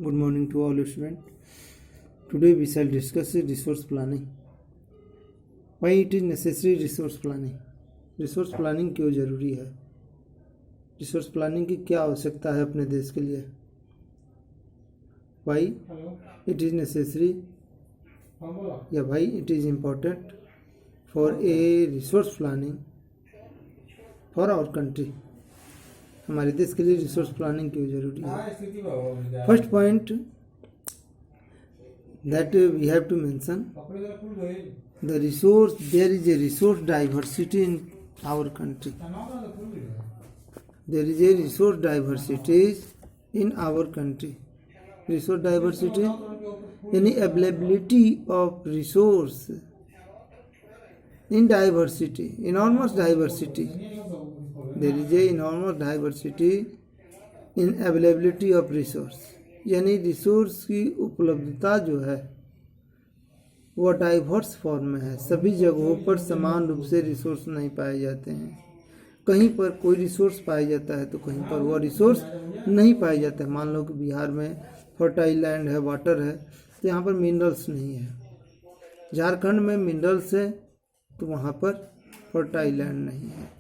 Good morning to all students. Today we shall discuss resource planning. Why it is necessary resource planning? Resource planning क्यों जरूरी है? Resource planning की क्या आवश्यकता है अपने देश के लिए? Why it is necessary? या why it is important for a resource planning for our country? हमारे देश के लिए रिसोर्स प्लानिंग क्यों जरूरी है? First point that we have to mention the resource, there is a resource diversity in our country. There is a resource diversity in our country. Resource diversity यानी availability of resource in diversity, enormous diversity. There is a enormous diversity in availability of resource. यानी resource की उपलब्धता जो है वो diverse form में है. सभी जगहों पर समान रूप से रिसोर्स नहीं पाए जाते हैं. कहीं पर कोई रिसोर्स पाया जाता है तो कहीं पर वो रिसोर्स नहीं पाया जाता है. मान लो कि बिहार में फर्टाइल लैंड है, वाटर है, तो यहाँ पर मिनरल्स नहीं है. झारखंड में मिनरल्स है तो वहाँ पर फर्टाइल लैंड नहीं है.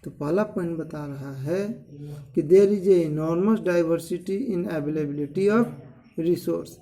तो पहला पॉइंट बता रहा है कि there is a enormous diversity in availability of resource.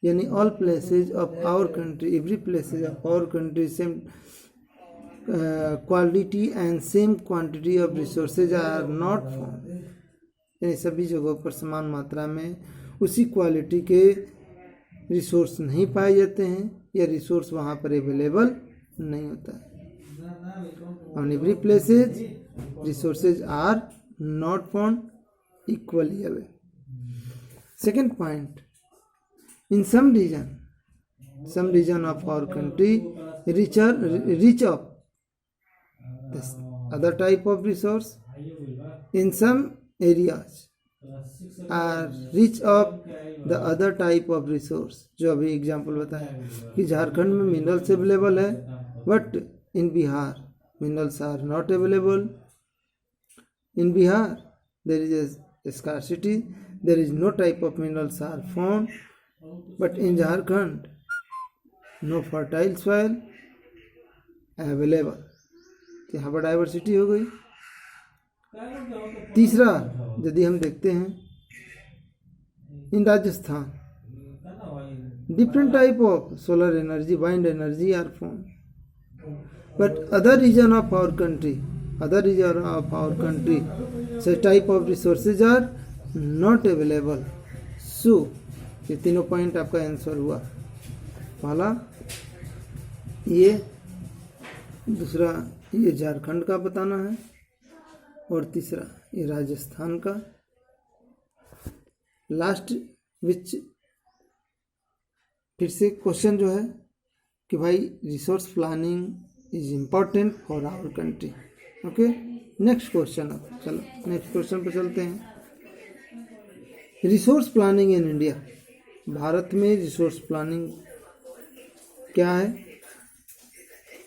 यानी all places of our country, every places of our country same quality and same quantity of resources are not found. यानी सभी जगहों पर समान मात्रा में उसी क्वालिटी के रिसोर्स नहीं पाए जाते हैं या रिसोर्स वहाँ पर अवेलेबल नहीं होता है. On every places resources are not found equally away. Second point, in some region of our country rich of this other type of resource. In some areas are rich of the other type of resource. जो अभी example बताया कि झारखंड में minerals available है, but in Bihar minerals are not available. In Bihar there is a scarcity, there is no type of minerals are found, but in Jharkhand no fertile soil available. यहाँ पर diversity हो गई. तीसरा यदि हम देखते हैं इन Rajasthan different type of solar energy, wind energy are found. But other region of our country, such type of resources are not available. So ये तीनों पॉइंट आपका आंसर हुआ. पहला ये, दूसरा ये झारखंड का बताना है, और तीसरा ये राजस्थान का. लास्ट विच फिर से क्वेश्चन जो है कि भाई resource planning is important for our country. Okay, next question. अब चलो नेक्स्ट क्वेश्चन पर चलते हैं. Resource planning in India. Bharat में रिसोर्स प्लानिंग क्या है?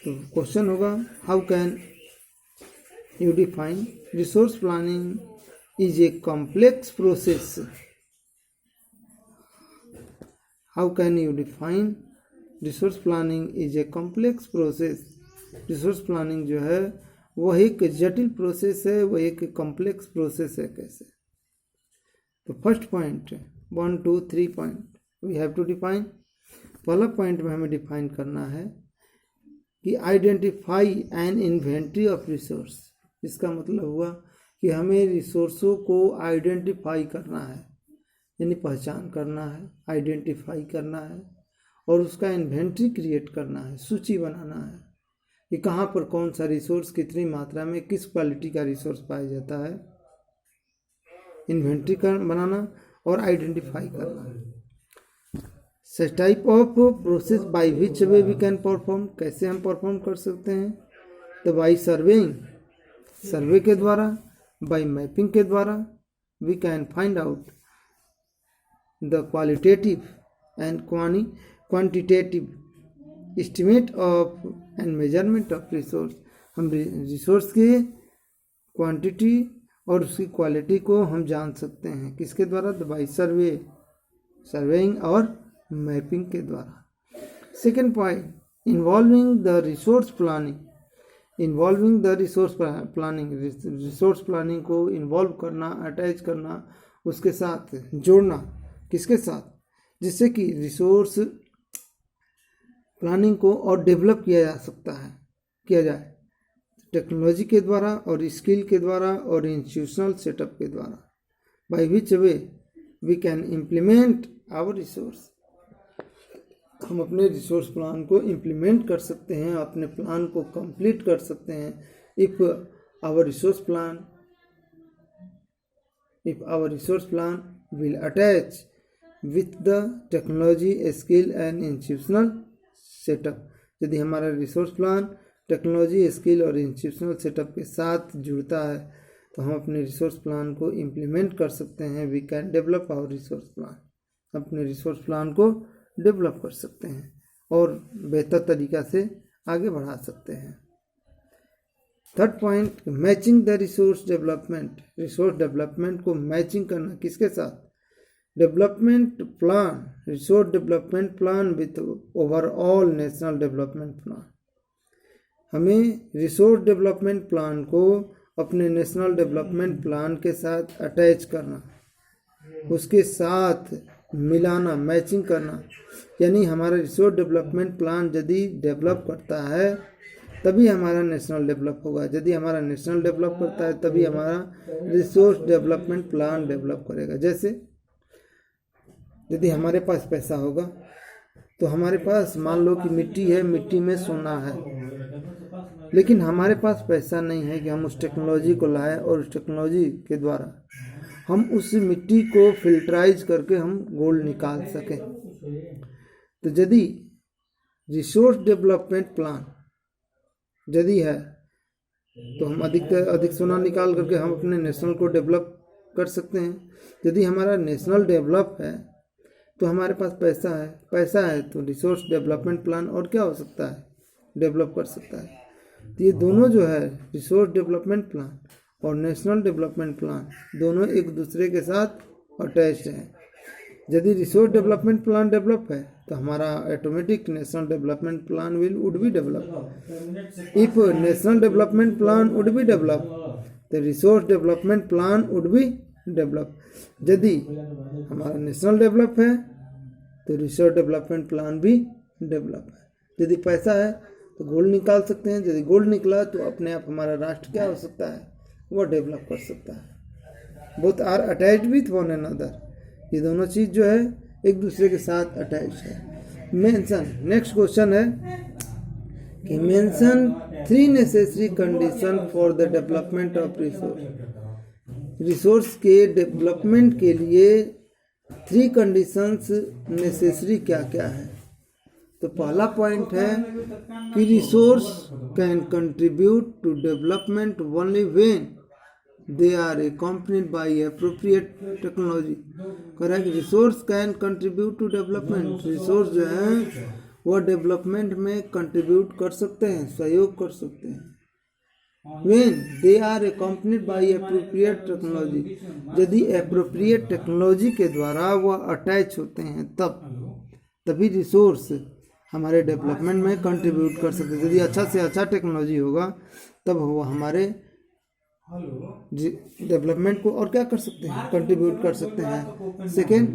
तो क्वेश्चन होगा how can you define resource planning is a complex process. How can you define resource planning is a complex process. Resource planning जो है वह एक जटिल प्रोसेस है, वह एक कॉम्प्लेक्स प्रोसेस है. कैसे? तो first point 1 2 3 point we have to define. पहला पॉइंट में हमें डिफाइन करना है कि identify an inventory of resource. इसका मतलब हुआ कि हमें रिसोर्सों को आइडेंटिफाई करना है, यानी पहचान करना है, आइडेंटिफाई करना है, और उसका इन्वेंट्री क्रिएट करना है, सूची बनाना है कि कहाँ पर कौन सा रिसोर्स कितनी मात्रा में किस क्वालिटी का रिसोर्स पाया जाता है. इन्वेंट्री बनाना और आइडेंटिफाई करना. Such type of process by which way we can perform. कैसे हम परफॉर्म कर सकते हैं? तो बाय सर्वेइंग, सर्वे के द्वारा, बाय मैपिंग के द्वारा we can find out the qualitative and quantitative estimate of and measurement of resource. हम रिसोर्स की क्वांटिटी और उसकी क्वालिटी को हम जान सकते हैं. किसके द्वारा? बाय सर्वे. सर्वेइंग और मैपिंग के द्वारा। Second point, involving the resource planning. Involving the resource planning, resource planning को इन्वॉल्व करना, अटैच करना, उसके साथ जोड़ना, किसके साथ, जिससे कि रिसोर्स प्लानिंग को और डेवलप किया जा सकता है, किया जाए टेक्नोलॉजी के द्वारा और स्किल के द्वारा और इंस्टीट्यूशनल सेटअप के द्वारा, by which way we can implement our resource. हम अपने रिसोर्स प्लान को इम्प्लीमेंट कर सकते हैं, अपने प्लान को कंप्लीट कर सकते हैं if our resource plan will attach with the technology, skill and institutional setup. यदि हमारा रिसोर्स प्लान टेक्नोलॉजी, स्किल और इंस्टीट्यूशनल सेटअप के साथ जुड़ता है तो हम अपने रिसोर्स प्लान को इम्प्लीमेंट कर सकते हैं। We can develop our resource plan, अपने रिसोर्स प्लान को डेवलप कर सकते हैं और बेहतर तरीक़ा से आगे बढ़ा सकते हैं। Third point, matching the resource development. Resource development को मैचिंग करना, किसके साथ, development plan, resource development plan with overall national development plan. हमें रिसोर्स डेवलपमेंट प्लान को अपने नेशनल डेवलपमेंट प्लान के साथ अटैच करना, उसके साथ मिलाना, मैचिंग करना। यानी हमारा रिसोर्स डेवलपमेंट प्लान यदि डेवलप करता है तभी हमारा नेशनल डेवलप होगा, यदि हमारा नेशनल डेवलप करता है तभी हमारा रिसोर्स डेवलपमेंट प्लान डेवलप करेगा। जैसे यदि हमारे पास पैसा होगा तो हमारे पास, मान लो कि मिट्टी है, मिट्टी में सोना है, लेकिन हमारे पास पैसा नहीं है कि हम उस टेक्नोलॉजी को लाएं और उस टेक्नोलॉजी के द्वारा हम उस मिट्टी को फिल्टराइज करके हम गोल्ड निकाल सकें। तो यदि रिसोर्स डेवलपमेंट प्लान यदि है तो हम अधिक सोना निकाल करके हम अपने नेशनल को डेवलप कर सकते हैं। यदि हमारा नेशनल डेवलप है तो हमारे पास पैसा है तो रिसोर्स डेवलपमेंट प्लान और क्या हो सकता है, डेवलप कर सकता है। तो ये दोनों जो है, रिसोर्स डेवलपमेंट प्लान और नेशनल डेवलपमेंट प्लान, दोनों एक दूसरे के साथ अटैच हैं। यदि रिसोर्स डेवलपमेंट प्लान डेवलप है तो हमारा automatic national development plan would be develop. If national development plan would be develop तो resource development plan would be develop. यदि हमारा नेशनल डेवलप है तो रिसोर्स डेवलपमेंट प्लान भी डेवलप है। यदि पैसा है तो गोल्ड निकाल सकते हैं, यदि गोल्ड निकला तो अपने आप हमारा राष्ट्र क्या हो सकता है, वो डेवलप कर सकता है। Both are attached with one another, ये दोनों चीज़ जो है एक दूसरे के साथ अटैच है। मेंशन, नेक्स्ट क्वेश्चन है कि mention 3 necessary condition for the development of resource. Resource के डेवलपमेंट के लिए 3 कंडीशंस नेसेसरी क्या क्या है। तो पहला पॉइंट है कि resource can contribute to development only when they are accompanied by appropriate technology। Correct, resource can contribute to development. Resource जो है वह डेवलपमेंट में कंट्रीब्यूट कर सकते हैं, सहयोग कर सकते हैं। when they are accompanied by appropriate technology, यदि appropriate टेक्नोलॉजी के द्वारा वह अटैच होते हैं तभी रिसोर्स हमारे डेवलपमेंट में कंट्रीब्यूट कर सकते हैं। यदि अच्छा से अच्छा टेक्नोलॉजी होगा तब वह हमारे डेवलपमेंट को और क्या कर सकते हैं, कंट्रीब्यूट कर सकते हैं। Second,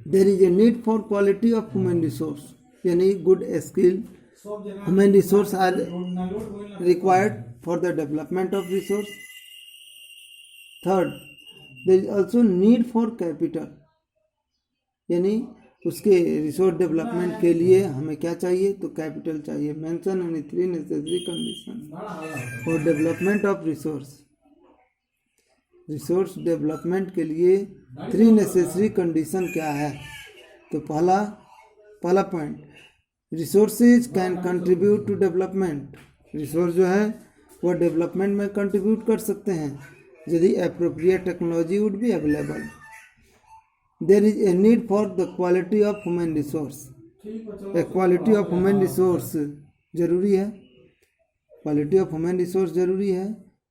there is a need for quality of human resource, यानी good skill human resource are required for the development of resource. Third, there is also need for capital, यानी उसके रिसोर्स डेवलपमेंट के लिए हमें क्या चाहिए, तो कैपिटल चाहिए। Mention any 3 necessary condition for development of resource. Resource development के लिए 3 नेसेसरी कंडीशन क्या है। तो पहला point, resources can contribute to development. Resource जो है वह डेवलपमेंट में कंट्रीब्यूट कर सकते हैं यदि appropriate technology would be available. There is a need for the quality of human resource। Quality of human resource जरूरी है, क्वालिटी ऑफ ह्यूमन रिसोर्स जरूरी है।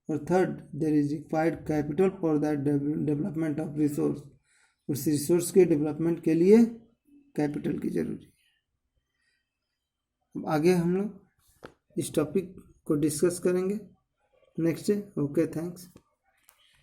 और third, there is required capital for that development of resource. उस resource के development के लिए capital की जरूरी है। अब आगे हम लोग इस टॉपिक को डिस्कस करेंगे नेक्स्ट डे। Okay, thanks.